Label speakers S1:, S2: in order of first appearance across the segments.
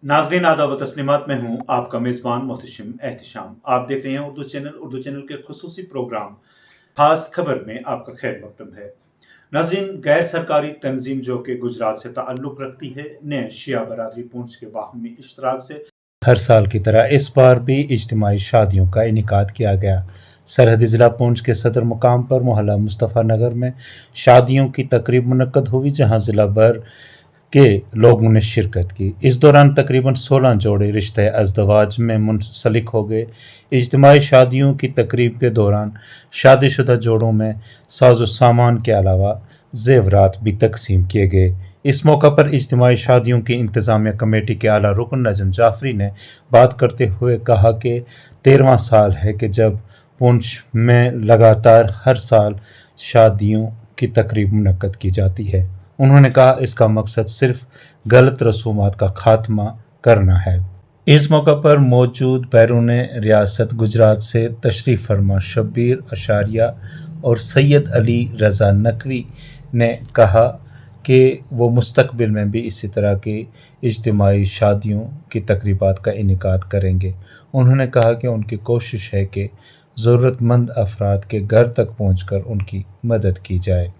S1: नाजरीन आदाब व तस्लीमात में हूँ आपका मेज़बान मोहतशिम एहतिशाम। आप देख रहे हैं उर्दू चैनल के खुसूसी प्रोग्राम खास खबर में आपका खैर मकदम है। नाजरीन, गैर सरकारी तंजीम जो कि गुजरात से ताल्लुक़ रखती है ने शिया बरादरी पूंछ के बाहमी इश्तराक से हर साल की तरह इस बार भी इज्तिमाई शादियों का इनेकाद किया गया। सरहदी ज़िला पूंछ के सदर मुकाम पर मोहल्ला मुस्तफ़ा नगर में शादियों की तकरीब मुनक्कद हुई, जहाँ ज़िला भर के लोगों ने शिरकत की। इस दौरान तकरीबन 16 जोड़े रिश्ते अज़दवाज में मुंसलिक हो गए। इज्तिमाई शादियों की तकरीब के दौरान शादीशुदा जोड़ों में साजो सामान के अलावा ज़ेवरात भी तकसीम किए गए। इस मौका पर इज्तिमाई शादियों की इंतज़ामिया कमेटी के आला रुकन नजम जाफरी ने बात करते हुए कहा कि 13वां साल है कि जब पूंछ में लगातार हर साल शादियों की तकरीब मुनक्कद की जाती है। उन्होंने कहा इसका मकसद सिर्फ गलत रसूमात का खात्मा करना है। इस मौका पर मौजूद बैरून रियासत गुजरात से तशरीफ़ फरमा शब्बीर अशारिया और सैयद अली रज़ा नकवी ने कहा कि वो मुस्तकबिल में भी इसी तरह की इज्तिमाई शादियों की तकरीबात का इनेकाद करेंगे। उन्होंने कहा कि उनकी कोशिश है कि ज़रूरतमंद अफराद के घर तक पहुँचकर उनकी मदद की जाए।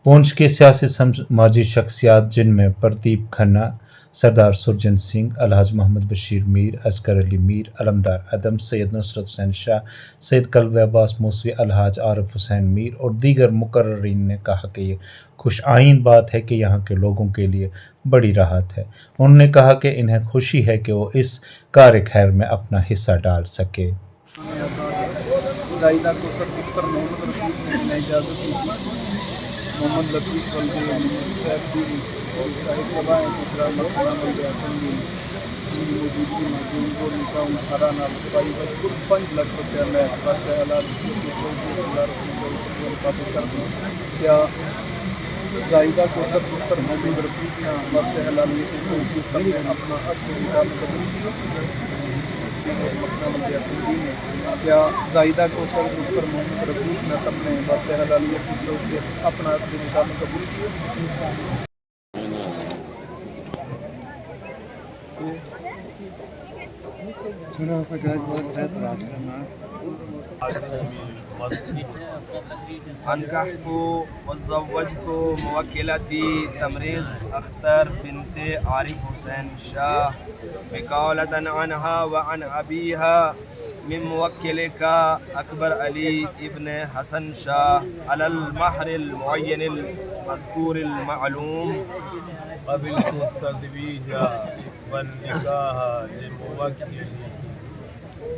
S1: पूंछ के सियासी समाजी शख्सियात जिनमें प्रदीप खन्ना, सरदार सुरजन सिंह, अलहाज मोहम्मद बशीर मीर, असगर अली मीर, अलमदार अदम, सैयद नुसरत हुसैन शाह, सैयद कल्ब अब्बास मूसवी, अलहाज आरिफ हुसैन मीर और दीगर मुकर्ररीन ने कहा कि ये खुश आइन बात है कि यहाँ के लोगों के लिए बड़ी राहत है। उन्होंने कहा कि इन्हें खुशी है कि वो इस कार्य खैर में अपना हिस्सा डाल सके।
S2: मोहम्मद लतीफ़ कल्बी, सैफुद्दीन और शाहिद तबाह दूसरा मकबूल असम्बली की मौजूदगी में उनको निकाह मुहराना भाई बच्चों 5 लाख रुपया में वास्ते हालात की कर दूँ। क्या जायदा को सब डॉक्टर मोहम्मद रफीक ने वास्ते हालात की अपना निकाह में कबूल किया। क्या जायदा को सर डॉक्टर मोहम्मद रफीक ने अपने वास्ते हलालियत की सोच के अपना निकाह में कबूल किया।
S3: अनकाहतु वज़व्वजतु मुवक्किलती तमरीज़ अख्तर बिनते आरिफ हुसैन शाह विकालतन अनहा व अन अबीहा मिन मुवक्किलिका अकबर अली इब्न हसन शाह अलल महरिल मुअय्यनिल मज़कूरिल मालूम
S4: क़बिलतु तज़वीजा वन निकाह लिमुवक्किली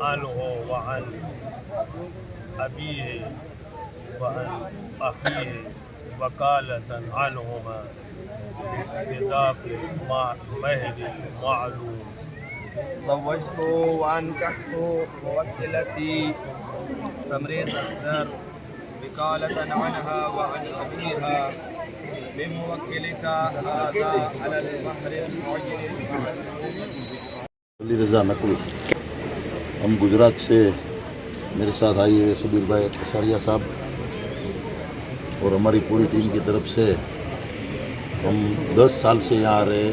S4: अन्हु व अन अबीही व अन अख़ीही वकालतन अन्हुमा बिसदाक़ि महरिल मालूम।
S3: ज़व्वजतु व अनकहतु मुवक्किलती तमरीज़ अख्तर विकालतन अनहा व अन अबीहा मिन मुवक्किलिका हाज़ा अलल महरिल मुअय्यनिल
S5: अली रज़ा नकवी। हम गुजरात से मेरे साथ आए हुए शब्बीर भाई अशारिया साहब और हमारी पूरी टीम की तरफ से हम 10 साल से यहाँ रहे।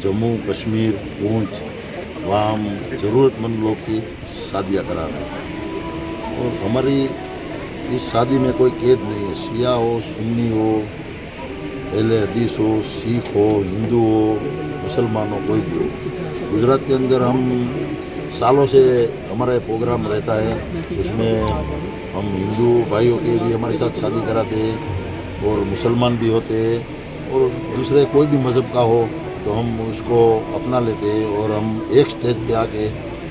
S5: जम्मू कश्मीर पूंछ, वहाँ हम ज़रूरतमंद लोग की शादियाँ करा रहे हैं और हमारी इस शादी में कोई कैद नहीं है। शिया हो, सुन्नी हो, अहले हदीस हो, सिख हो, हिंदू हो, मुसलमान हो, कोई भी हो। गुजरात के अंदर हम सालों से हमारा प्रोग्राम रहता है, उसमें हम हिंदू भाइयों के भी हमारे साथ शादी कराते हैं और मुसलमान भी होते हैं और दूसरे कोई भी मज़हब का हो तो हम उसको अपना लेते हैं और हम एक स्टेज पे आके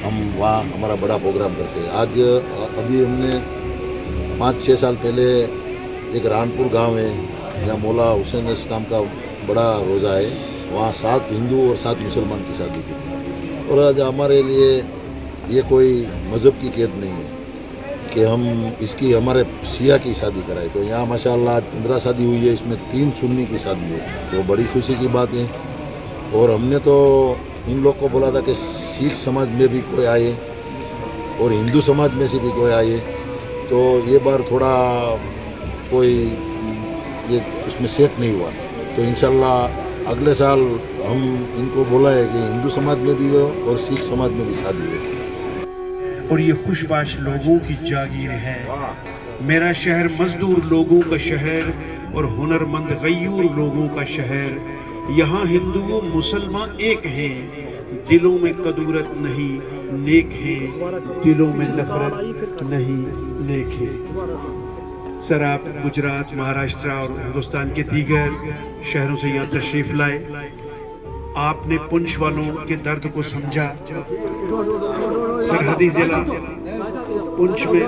S5: हम वहाँ हमारा बड़ा प्रोग्राम करते हैं। आज अभी हमने 5-6 साल पहले एक रानपुर गांव है जहाँ मौला हुसैन रस नाम का बड़ा रोज़ा है, वहाँ 7 हिंदू और 7 मुसलमान की शादी की थी। और आज हमारे लिए ये कोई मज़हब की कैद नहीं है कि हम इसकी हमारे शिया की शादी कराए। तो यहाँ माशाअल्लाह आज 15 शादी हुई है, इसमें 3 सुन्नी की शादी है, तो बड़ी खुशी की बात है। और हमने तो इन लोग को बोला था कि सिख समाज में भी कोई आए और हिंदू समाज में से भी कोई आए, तो ये बार थोड़ा कोई ये उसमें सेट नहीं हुआ। तो इंशाल्लाह अगले साल हम इनको बोला है कि हिंदू समाज में भी हो और सिख समाज में भी शादी हो।
S6: और ये खुशबाश लोगों की जागीर है। मेरा शहर मजदूर लोगों का शहर और हुनरमंद गयूर लोगों का शहर। यहाँ हिंदू मुसलमान एक हैं, दिलों में कदूरत नहीं नेक है, दिलों में नफरत नहीं नेक है। सर आप गुजरात, महाराष्ट्र और हिंदुस्तान के दीगर शहरों से यहाँ तशरीफ लाए, आपने पुंछ वालों के दर्द को समझा। सरहदी जिला पुंछ में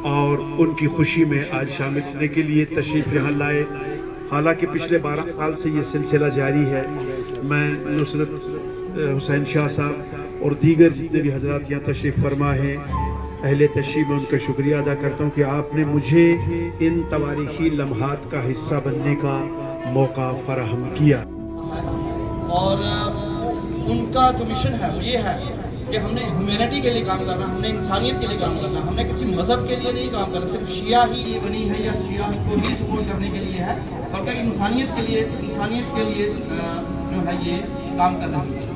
S6: और उनकी खुशी में आज शामिल होने के लिए तशरीफ यहाँ लाए। हालांकि पिछले 12 साल से ये सिलसिला जारी है। मैं नुसरत हुसैन शाह साहब और दीगर जितने भी हजरात यहाँ तशरीफ फरमा हैं, अहले तशरीफ में उनका शुक्रिया अदा करता हूँ कि आपने मुझे इन तवारीखी लम्हात का हिस्सा बनने का मौका फराहम किया।
S7: और उनका जो मिशन है वो ये है कि हमने ह्यूमैनिटी के लिए काम करना, हमने इंसानियत के लिए काम करना, हमने किसी मज़हब के लिए नहीं काम करना, सिर्फ शिया ही ये बनी है या शिया को ही सपोर्ट करने के लिए है, बल्कि इंसानियत के लिए जो है ये काम करना है।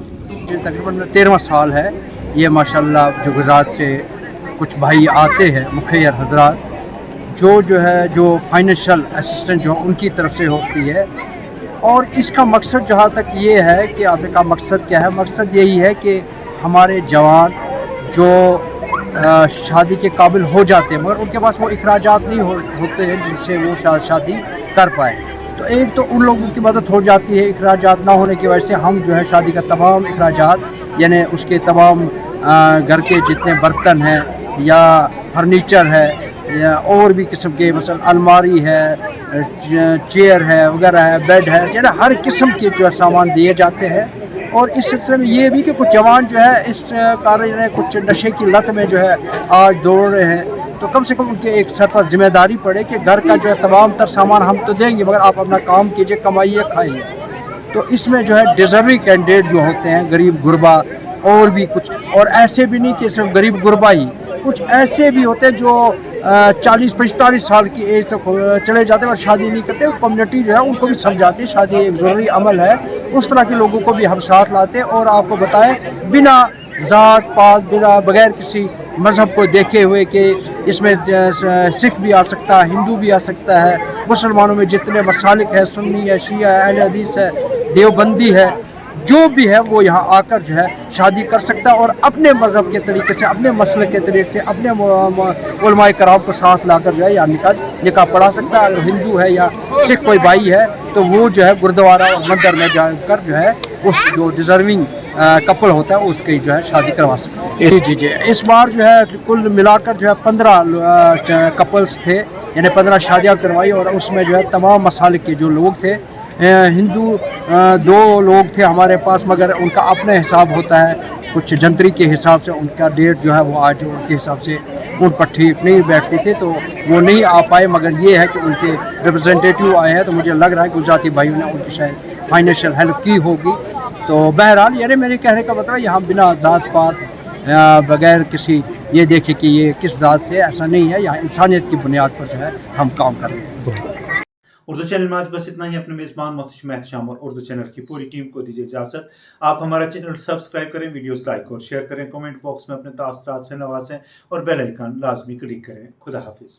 S8: ये तकरीबन 13वां साल है ये माशाल्लाह। जो गुजरात से कुछ भाई आते हैं मुखैर हजरात, जो है जो फाइनेंशियल असिस्टेंट जो उनकी तरफ से होती है। और इसका मकसद जहाँ तक ये है कि आपने कहा मकसद क्या है, मकसद यही है कि हमारे जवान जो शादी के काबिल हो जाते हैं मगर उनके पास वो अखराजात नहीं होते हैं जिनसे वो शादी कर पाए, तो एक तो उन लोगों की मदद हो जाती है। अखराजात ना होने की वजह से हम जो है शादी का तमाम अखराजात यानी उसके तमाम घर के जितने बर्तन हैं या फर्नीचर है या और भी किस्म के मसलन अलमारी है, चेयर है वगैरह है, बेड है, यानी हर किस्म के जो है सामान दिए जाते हैं। और इस सिलसिले में ये भी कि कुछ जवान जो है इस कारण में कुछ नशे की लत में जो है आज दौड़ रहे हैं, तो कम से कम उनके एक सर पर जिम्मेदारी पड़े कि घर का जो है तमाम तर सामान हम तो देंगे मगर आप अपना काम कीजिए, कमाइए, खाइए। तो इसमें जो है डिज़र्विंग कैंडिडेट जो होते हैं, गरीब गुरबा और भी कुछ, और ऐसे भी नहीं कि सिर्फ गरीब गुरबा ही, कुछ ऐसे भी होते हैं जो 40-45 साल की एज तक चले जाते हैं और शादी नहीं करते। कम्युनिटी जो है उनको भी समझाती है शादी एक ज़रूरी अमल है। उस तरह के लोगों को भी हम साथ लाते हैं और आपको बताएं बिना ज़ात पात, बिना बगैर किसी मज़हब को देखे हुए कि इसमें सिख भी आ सकता है, हिंदू भी आ सकता है, मुसलमानों में जितने मसालिक है, सुन्नी है, शिया है, अहले हदीस है, देवबंदी है, जो भी है वो यहाँ आकर जो है शादी कर सकता है और अपने मज़हब के तरीके से, अपने मसलक के तरीके से, अपने उलमाए कराम को साथ लाकर जो है या निकाह पढ़ा सकता है। अगर हिंदू है या सिख कोई भाई है तो वो जो है गुरुद्वारा और मंदिर में जाकर जो है उस जो डिज़र्विंग कपल होता है उसकी जो है शादी करवा सकते हैं। जी। इस बार जो है कुल मिलाकर जो है 15 कपल्स थे, यानी 15 शादियाँ करवाई और उसमें जो है तमाम मसालिक के जो लोग थे। हिंदू 2 लोग थे हमारे पास मगर उनका अपना हिसाब होता है, कुछ जंतरी के हिसाब से उनका डेट जो है वो आज उनके हिसाब से उन पर ठीक नहीं बैठते थे तो वो नहीं आ पाए। मगर ये है कि उनके रिप्रेजेंटेटिव आए हैं तो मुझे लग रहा है गुजराती भाइयों ने उनकी शायद फाइनेंशियल हेल्प की होगी। तो बहरहाल यानी मेरे कहने का मतलब यहाँ बिना ज़ात पात बगैर किसी ये देखे कि ये किस ज़ात से, ऐसा नहीं है। यहाँ इंसानियत की बुनियाद पर जो है हम काम कर रहे हैं।
S1: उर्दू चैनल में आज बस इतना ही। अपने मेज़बान मोहतशिम एहतशाम और उर्दू चैनल की पूरी टीम को दीजिए इजाज़त। आप हमारा चैनल सब्सक्राइब करें, वीडियोस लाइक और शेयर करें, कमेंट बॉक्स में अपने तासरात से नवाजें और बेल आइकन लाजमी क्लिक करें। खुदा हाफिज़।